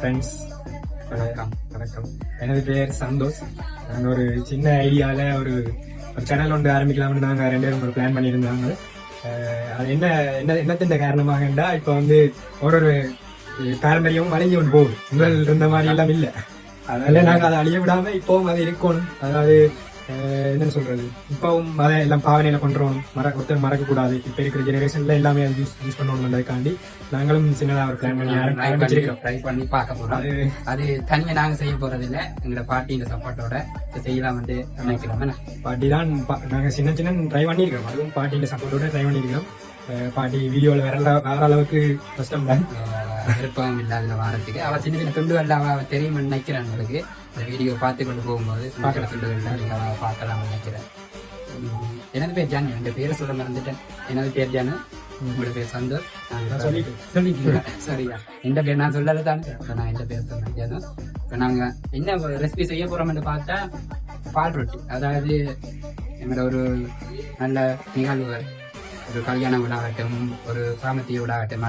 Friends, வணக்கம். எனது பேர் சந்தோஷ். நாங்கள் ஒரு சின்ன ஐடியாவில் ஒரு சேனல் ஒன்று ஆரம்பிக்கலாம்னு நாங்கள் 2 பேரும் ஒரு பிளான் பண்ணியிருந்தாங்க. அது என்னத்தின் காரணமாகண்டா இப்போ வந்து ஒரு பாரம்பரியமும் அழிஞ்சு கொண்டு போகுது. முதல் இருந்த மாதிரி எல்லாம் இல்லை. அதனால நாங்கள் அதை அழிய விடாமல் இப்போவும் அது இருக்கணும். அதாவது என்னன்னு சொல்றது, இப்பவும் அதை எல்லாம் பாவனையில பண்றோம், ஒருத்தர் மறக்க கூடாது. இப்ப இருக்கிற ஜெனரேஷன்ல எல்லாமே அது யூஸ் பண்ணணும்ன்றதுக்காண்டி நாங்களும் சின்னதா ஒரு பிளான் பண்ணி பார்க்க போறோம். அது தனியா நாங்க செய்ய போறது இல்ல, எங்களோட பாட்டியோட சப்போர்ட்டோட செய்யலாம் வந்து நினைக்கிறோம். பாட்டி தான் நாங்க சின்ன ட்ரை பண்ணிருக்கோம். அதுவும் பாட்டியோட சப்போர்ட்டோட ட்ரை பண்ணிருக்கோம். பாட்டி வீடியோல வேற அளவுக்கு கஷ்டம் தான், விருப்பம் இல்லை அதுல வாரத்துக்கு. அவ சின்ன சின்ன துண்டுகள் அவ தெரியும் நினைக்கிறேன். உங்களுக்கு இந்த வீடியோ பார்த்து கொண்டு போகும்போது பார்க்குற துண்டுகள் நீங்க பார்க்கலாம் நினைக்கிறேன். எனது பேர் ஜானு, என் பேரை சொல்ல மறந்துட்டேன். எனது பேர் ஜானு, உங்களோட பேர் சந்தோஷ். சொல்லிக்கலாம் சரியா? எந்த பேர் நான் சொல்லல தானே, நான் எந்த பேர் சொன்னேன் ஜானு. இப்போ நாங்க என்ன ரெசிபி செய்ய போறோம்னு பார்த்தா பால் ரொட்டி. அதாவது எங்களோட ஒரு நல்ல நிகழ்வு, ஒரு கல்யாண விழாகட்டும், ஒரு சாமத்திய விழாகட்டும்,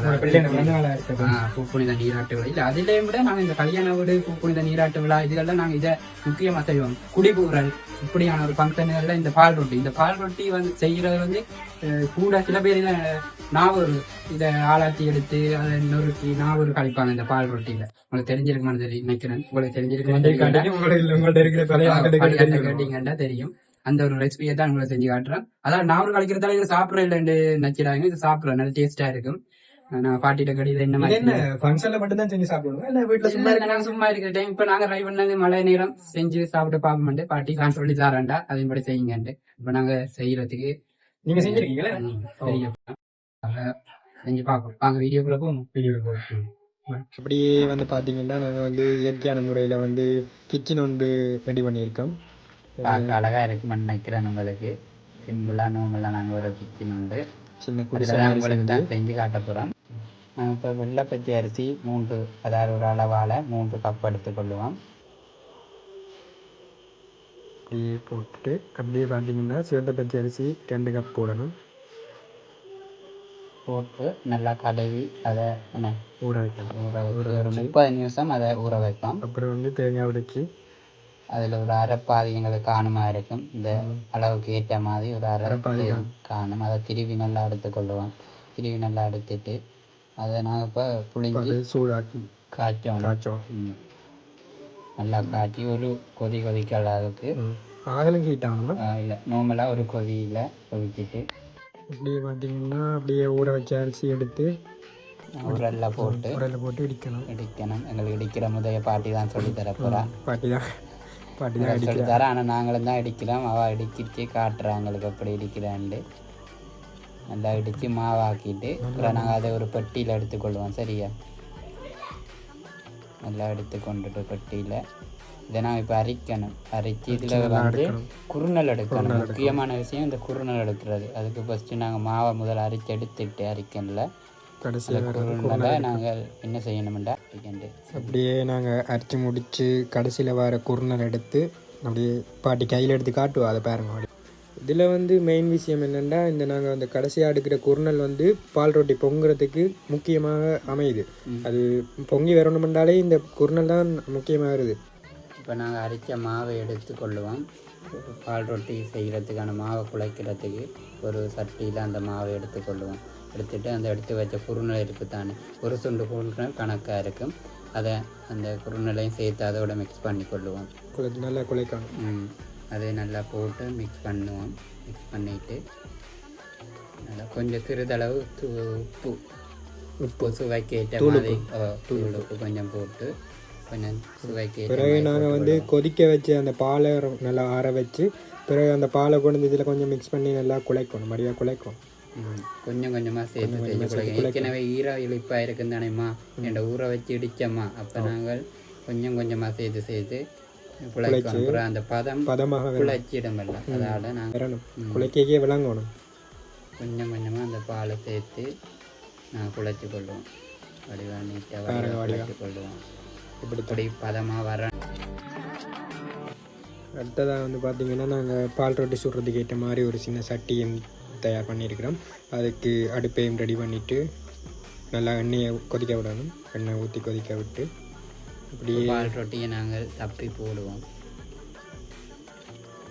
பூப்புனித நீராட்டு விழா, இல்ல அதிலேயும் விட நாங்க இந்த கல்யாண வீடு, பூப்புனித நீராட்டு விழா இதெல்லாம் நாங்க இதை முக்கியமா செய்வோம். குடிபூரல் இப்படியான ஒரு ஃபங்க்ஷன்கள்ல இந்த பால் ரொட்டி வந்து செய்யறது வந்து கூட சில பேர் இதை நாவூர் இதை ஆளாத்தி எடுத்து அதை நொறுக்கி நாவூர் கழிப்பாங்க இந்த பால் ரொட்டியில. உங்களுக்கு தெரிஞ்சிருக்குமான்னு நினைக்கிறேன். உங்களுக்கு தெரிஞ்சிருக்கீங்கன்னா தெரியும். அந்த ஒரு ரெசிபியை தான் உங்களை செஞ்சு காட்டுறேன். அதாவது நாவூர் கழிக்கிறதால இது சாப்பிடற இல்லைன்னு நினைக்கிறாங்க. இது சாப்பிடறேன், நல்ல டேஸ்டா இருக்கும். நான் பாட்டிட்ட கடிதம் என்ன மட்டும் தான் செஞ்சு சாப்பிடுவோம். சும்மா இருக்கிற டைம் இப்ப நாங்க ட்ரை பண்ணது மழை நேரம் செஞ்சு சாப்பிட்டு பார்ப்போம். பாட்டி நான் சொல்லி தரேன்டா, அதன்படி செய்யுங்கன்ட்டு. இப்ப நாங்க செய்யறதுக்கு நீங்க செஞ்சிருக்கீங்களா? செஞ்சு பார்ப்போம். வாங்க வீடியோக்குள்ள போவோம். அப்படியே வந்து பாத்தீங்கன்னா நாங்க வந்து இயற்கையான முறையில வந்து கிச்சன் வந்து ரெடி பண்ணியிருக்கோம். பார்க்க அழகா இருக்குன்னு நினைக்கிறேன். உங்களுக்கு சிம்பிளா நோம்பலா நாங்கள் ஒரு கிச்சன் உண்டு, உங்களுக்கு தான் செஞ்சு காட்ட போகிறோம். இப்போ வெள்ளைப்பச்சி அரிசி 3, அதாவது ஒரு அளவால் 3 கப் எடுத்துக்கொள்ளுவோம். அப்படியே போட்டுட்டு அப்படியே பார்த்தீங்கன்னா சிவந்த பச்சை அரிசி 2 கப் போடணும். போட்டு நல்லா கழுவி அதை ஊற வைக்கணும். ஒரு 30 நிமிஷம் அதை ஊற வைப்போம். அப்புறம் வந்து தேங்காய் உடைச்சி அதில் ஒரு அரைப்பாதி எங்களுக்கு காணுமா இருக்கும். இந்த அளவுக்கு ஏற்ற மாதிரி ஒரு அரைப்பாதி காணும். அதை திருவி நல்லா எடுத்துக்கொள்ளுவோம். திருவி நல்லா எடுத்துட்டு அதை நாங்கள் இப்போ புளிஞ்சு சூடாக்கி காய்ச்சோம். நல்லா காய்ச்சி ஒரு கொதிக்க அளவுக்கு இல்லை நார்மலாக ஒரு கொதியில் கொதிச்சுட்டு அப்படியே பார்த்தீங்கன்னா அப்படியே ஊற வச்ச அரிசி எடுத்து உரலில் போட்டு இடிக்கணும். எங்களுக்கு இடிக்கிற முதல்ல பாட்டி தான் சொல்லி தர போகிறா. பாட்டி தான் சொல்லி தர. ஆனால் நாங்களும் தான் இடிக்கிறோம். அவள் இடிக்கிட்டு காட்டுறோம் எங்களுக்கு எப்படி இடிக்கிறான்ட்டு. நல்லா இடித்து மாவாக்கிட்டு அப்புறம் நாங்கள் அதை ஒரு பெட்டியில் எடுத்துக்கொள்வோம். சரியா? நல்லா எடுத்து கொண்டுட்டு பெட்டியில் இதை நாங்கள் இப்போ அரிக்கணும். அரிச்சு இதில் வந்து குறுநல் எடுக்கணும். முக்கியமான விஷயம் இந்த குறுநல் எடுக்கிறது. அதுக்கு ஃபஸ்ட்டு நாங்கள் மாவை முதல்ல அரிச்சு எடுத்துட்டு அரிக்கனில் கடைசியில் நாங்கள் என்ன செய்யணும்டா அப்படியே நாங்கள் அரிச்சு முடித்து கடைசியில் வர குறுநல் எடுத்து அப்படியே பாட்டி கையில் எடுத்து காட்டுவோம். அதை பாருங்க. இதில் வந்து மெயின் விஷயம் என்னென்னா, இந்த நாங்கள் அந்த கடைசியாக எடுக்கிற குறுநல் வந்து பால் ரொட்டி பொங்குறதுக்கு முக்கியமாக அமையுது. அது பொங்கி வரணுமென்றாலே இந்த குறுநல் தான் முக்கியமாக வருது. இப்போ நாங்கள் அரித்த மாவை எடுத்துக்கொள்ளுவோம். பால் ரொட்டி செய்கிறதுக்கான மாவை குழைக்கிறதுக்கு ஒரு சட்டியில் அந்த மாவை எடுத்துக்கொள்ளுவோம். எடுத்துகிட்டு அந்த எடுத்து வச்ச குறுநல் இருக்குது தானே, ஒரு சுண்டு குறுநல் கணக்காக இருக்கும். அதை அந்த குறுநலையும் சேர்த்து அதோட மிக்ஸ் பண்ணி கொள்ளுவோம். நல்லா குழைக்கணும். அதை நல்லா போட்டு மிக்ஸ் பண்ணுவோம். மிக்ஸ் பண்ணிவிட்டு நல்லா கொஞ்சம் சிறிதளவு உப்பு சுவைக்கு ஏற்ற மாதிரி தூள் உப்பு கொஞ்சம் போட்டு கொஞ்சம் சுவைக்கு. பிறகு நாங்கள் வந்து கொதிக்க வச்சு அந்த பாலை நல்லா ஆற வச்சு பிறகு அந்த பாலை கொண்டு வந்து இதில் கொஞ்சம் மிக்ஸ் பண்ணி நல்லா குழைக்கணும். மறுபடியும் குழைக்கும். கொஞ்சம் கொஞ்சமாக சேர்த்து குழைக்கணும். ஏற்கனவே இழிப்பாக இருக்குன்னு தானேம்மா என்ற ஊற வச்சு இடித்தம்மா. அப்போ நாங்கள் கொஞ்சம் கொஞ்சமாக சேர்த்து குழைக்கணும். அப்புறம் அந்த பதமாக குழைச்சிடமில்ல, அதால் நாங்கள் குழைக்கே விளங்கணும். கொஞ்சம் கொஞ்சமாக அந்த பாலை சேர்த்து நாங்கள் குழைச்சி கொள்ளுவோம். வடிவாக நீட்டாக குழைச்சி கொள்ளுவோம். இப்படி பதமாக வர. அடுத்ததாக வந்து பார்த்திங்கன்னா நாங்கள் பால் ரொட்டி சுடுறதுக்கு ஏற்ற மாதிரி ஒரு சின்ன சட்டியும் தயார் பண்ணியிருக்கிறோம். அதுக்கு அடுப்பையும் ரெடி பண்ணிவிட்டு நல்லா எண்ணெயை கொதிக்க விடணும். எண்ணெய் ஊற்றி கொதிக்க விட்டு அப்படியே பால் ரொட்டியை நாங்கள் தப்பி போடுவோம்.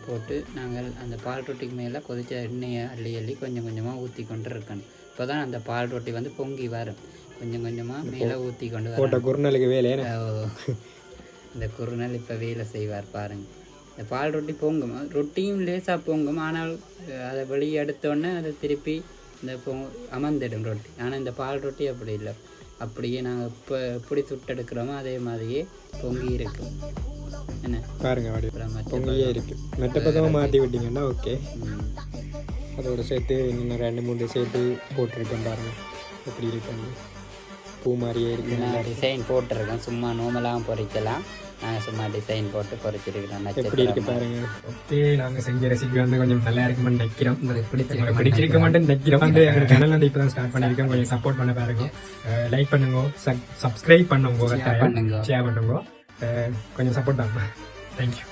போட்டு நாங்கள் அந்த பால் ரொட்டிக்கு மேலே கொதிச்ச எண்ணெயை அள்ளி கொஞ்சம் கொஞ்சமாக ஊற்றி கொண்டு இருக்கணும். இப்போ தான் அந்த பால் ரொட்டி வந்து பொங்கி வரும். கொஞ்சம் கொஞ்சமாக மேலே ஊற்றி கொண்டு போட்ட வரும். குருநாளுக்கு வேலையே இந்த குருநாள் இப்போ வேலை செய்வார் பாருங்க. இந்த பால் ரொட்டி பொங்கும், ரொட்டியும் லேசாக பொங்கும். ஆனால் அதை வெளியே எடுத்தோடனே அதை திருப்பி இந்த அமர்ந்திடும் ரொட்டி. ஆனால் இந்த பால் ரொட்டி அப்படி இல்லை. அப்படியே நாங்கள் இப்போ எப்படி சுட்டெடுக்கிறோமோ அதே மாதிரியே பொங்கி இருக்கும். என்ன பாருங்க பொங்கியே இருக்கு. மெட்ட பக்கமாக மாற்றி விட்டீங்கன்னா ஓகே. அதோட சேர்த்து இன்னும் 2-3 சேர்த்து போட்டிருக்கேன் பாருங்க எப்படி இருக்கு. பூ மாதிரியே இருக்கு. நான் டிசைன் போட்டிருக்கேன். சும்மா நோமலாகவும் பொறிக்கலாம். நாங்கள் சும்மா டிசைன் போட்டு பொறிச்சிருக்கிறோம். எப்படி இருக்கு பாருங்க. ஓகே, நாங்கள் செஞ்ச ரெசிபி வந்து கொஞ்சம் நல்லா இருக்குமென்னு நினைக்கிறோம். உங்களுக்கு பிடிச்சிருக்க மாட்டேன்னு நினைக்கிறோம். வந்து எங்கள் சேனல் வந்து இப்போ தான் ஸ்டார்ட் பண்ணியிருக்கோம். கொஞ்சம் சப்போர்ட் பண்ண பாருங்க. லைக் பண்ணுங்க, சப்ஸ்கிரைப் பண்ணுங்க, ஷேர் பண்ணுங்க. கொஞ்சம் சப்போர்ட் தாங்க. தேங்க்யூ.